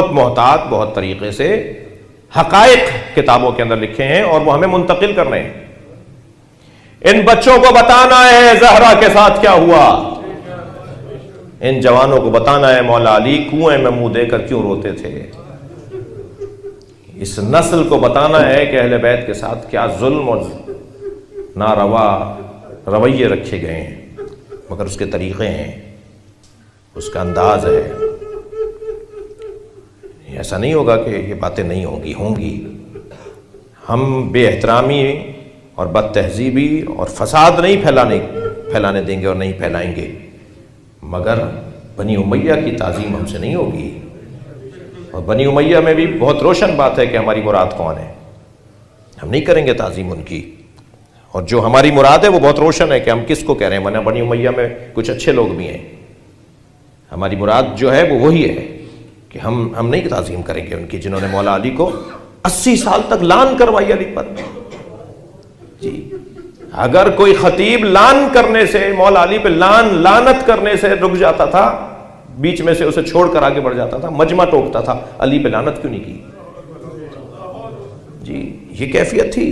بہت محتاط، بہت طریقے سے حقائق کتابوں کے اندر لکھے ہیں اور وہ ہمیں منتقل کر رہے ہیں۔ ان بچوں کو بتانا ہے زہرا کے ساتھ کیا ہوا، ان جوانوں کو بتانا ہے مولا علی کنویں میں منہ دے کر کیوں روتے تھے، اس نسل کو بتانا ہے کہ اہل بیت کے ساتھ کیا ظلم اور ناروا رویے رکھے گئے ہیں، مگر اس کے طریقے ہیں، اس کا انداز ہے۔ ایسا نہیں ہوگا کہ یہ باتیں نہیں ہوں گی۔ ہم بے احترامی اور بد تہذیبی اور فساد نہیں پھیلانے دیں گے اور نہیں پھیلائیں گے، مگر بنی امیہ کی تعظیم ہم سے نہیں ہوگی۔ اور بنی امیہ میں بھی بہت روشن بات ہے کہ ہماری مراد کون ہے، ہم نہیں کریں گے تعظیم ان کی، اور جو ہماری مراد ہے وہ بہت روشن ہے کہ ہم کس کو کہہ رہے ہیں، ورنہ بنی امیہ میں کچھ اچھے لوگ بھی ہیں۔ ہماری مراد جو ہے وہ وہی ہے کہ ہم نہیں تعظیم کریں گے ان کی، جنہوں نے مولا علی کو 80 سال تک لعن کروائی علی پر۔ جی اگر کوئی خطیب لعن کرنے سے، مولا علی پہ لعنت کرنے سے رک جاتا تھا، بیچ میں سے اسے چھوڑ کر آگے بڑھ جاتا تھا، مجمع ٹوکتا تھا، علی پہ لعنت کیوں نہیں کی؟ جی یہ کیفیت تھی۔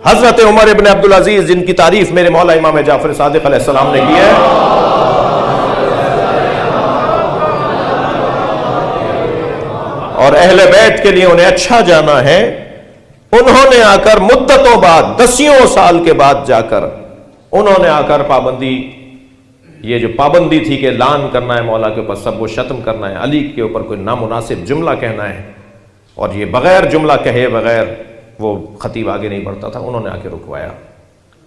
حضرت عمر ابن عبدالعزیز جن کی تعریف میرے مولا امام جعفر صادق علیہ السلام نے کی ہے، اور اہل بیت کے لیے انہیں اچھا جانا ہے، انہوں نے آ کر مدتوں بعد، 10 سال کے بعد جا کر انہوں نے آ کر پابندی، یہ جو پابندی تھی کہ لعن کرنا ہے مولا کے اوپر، سب کو شتم کرنا ہے، علی کے اوپر کوئی نامناسب جملہ کہنا ہے، اور یہ بغیر جملہ کہے بغیر وہ خطیب آگے نہیں بڑھتا تھا، انہوں نے آ کے رکوایا،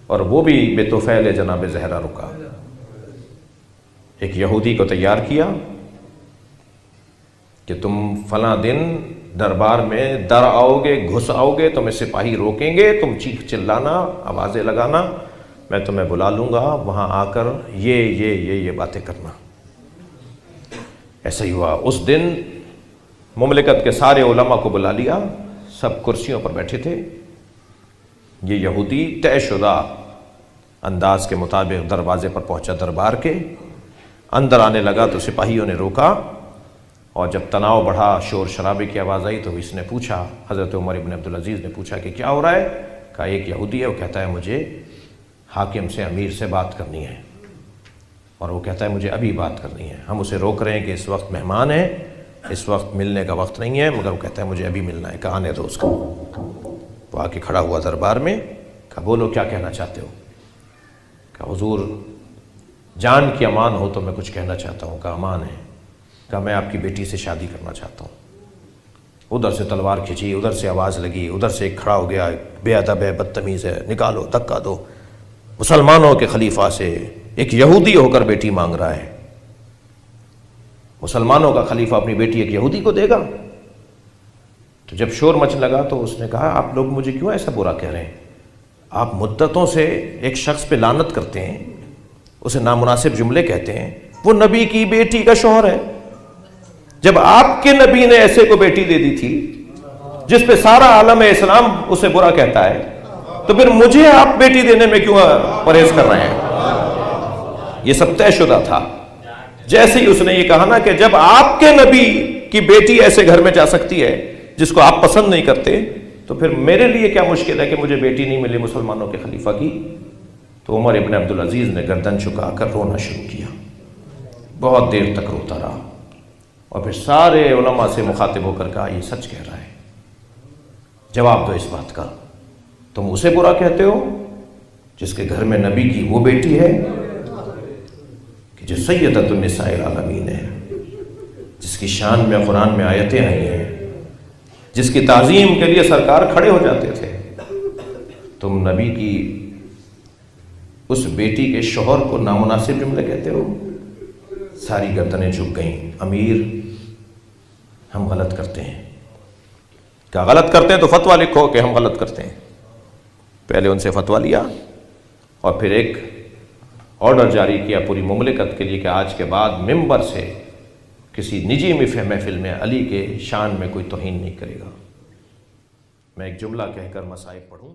اور وہ بھی بے طفیل جناب زہرا رکا۔ ایک یہودی کو تیار کیا کہ تم فلاں دن دربار میں در آؤ گے، گھس آؤ گے، تمہیں سپاہی روکیں گے، تم چیخ چلانا، آوازیں لگانا، میں تمہیں بلا لوں گا، وہاں آ کر یہ باتیں کرنا۔ ایسا ہی ہوا، اس دن مملکت کے سارے علماء کو بلا لیا، سب کرسیوں پر بیٹھے تھے، یہ یہودی طے شدہ انداز کے مطابق دروازے پر پہنچا دربار کے، اندر آنے لگا تو سپاہیوں نے روکا، اور جب تناؤ بڑھا، شور شرابے کی آواز آئی تو اس نے پوچھا، حضرت عمر ابن عبدالعزیز نے پوچھا کہ کیا ہو رہا ہے؟ کہا ایک یہودی ہے، وہ کہتا ہے مجھے حاکم سے، امیر سے بات کرنی ہے، اور وہ کہتا ہے مجھے ابھی بات کرنی ہے، ہم اسے روک رہے ہیں کہ اس وقت مہمان ہیں، اس وقت ملنے کا وقت نہیں ہے، مگر وہ کہتا ہے مجھے ابھی ملنا ہے۔ کہا آنے دو اس کو۔ وہ آ کے کھڑا ہوا دربار میں، کہا بولو کیا کہنا چاہتے ہو؟ کہا حضور جان کی امان ہو تو میں کچھ کہنا چاہتا ہوں۔ کہا امان ہے۔ کہا میں آپ کی بیٹی سے شادی کرنا چاہتا ہوں۔ ادھر سے تلوار کھینچی، ادھر سے آواز لگی، ادھر سے ایک کھڑا ہو گیا، بے ادب ہے، بدتمیز ہے، نکالو، دھکا دو۔ مسلمانوں کے خلیفہ سے ایک یہودی ہو کر بیٹی مانگ رہا ہے، مسلمانوں کا خلیفہ اپنی بیٹی ایک یہودی کو دے گا؟ تو جب شور مچنے لگا تو اس نے کہا آپ لوگ مجھے کیوں ایسا برا کہہ رہے ہیں؟ آپ مدتوں سے ایک شخص پہ لعنت کرتے ہیں، اسے نامناسب جملے کہتے ہیں، وہ نبی کی بیٹی کا شوہر ہے۔ جب آپ کے نبی نے ایسے کو بیٹی دے دی تھی جس پہ سارا عالم اسلام اسے برا کہتا ہے، تو پھر مجھے آپ بیٹی دینے میں کیوں پرہیز کر رہے ہیں؟ یہ سب طے شدہ تھا۔ جیسے ہی اس نے یہ کہا نا کہ جب آپ کے نبی کی بیٹی ایسے گھر میں جا سکتی ہے جس کو آپ پسند نہیں کرتے، تو پھر میرے لیے کیا مشکل ہے کہ مجھے بیٹی نہیں ملی مسلمانوں کے خلیفہ کی؟ تو عمر ابن عبدالعزیز نے گردن جھکا کر رونا شروع کیا، بہت دیر تک روتا رہا، اور پھر سارے علماء سے مخاطب ہو کر کہا یہ سچ کہہ رہا ہے، جواب دو اس بات کا، تم اسے برا کہتے ہو جس کے گھر میں نبی کی وہ بیٹی ہے کہ جو سیدۃ النساء العالمین ہے، جس کی شان میں قرآن میں آیتیں آئی ہیں، جس کی تعظیم کے لیے سرکار کھڑے ہو جاتے تھے، تم نبی کی اس بیٹی کے شوہر کو نامناسب جملے کہتے ہو؟ ساری گردنیں جھک گئیں۔ امیر ہم غلط کرتے ہیں۔ کیا غلط کرتے ہیں تو فتویٰ لکھو کہ ہم غلط کرتے ہیں۔ پہلے ان سے فتویٰ لیا اور پھر ایک آرڈر جاری کیا پوری مملکت کے لیے کہ آج کے بعد ممبر سے کسی نجی محفل میں علی کے شان میں کوئی توہین نہیں کرے گا۔ میں ایک جملہ کہہ کر مصائب پڑھوں۔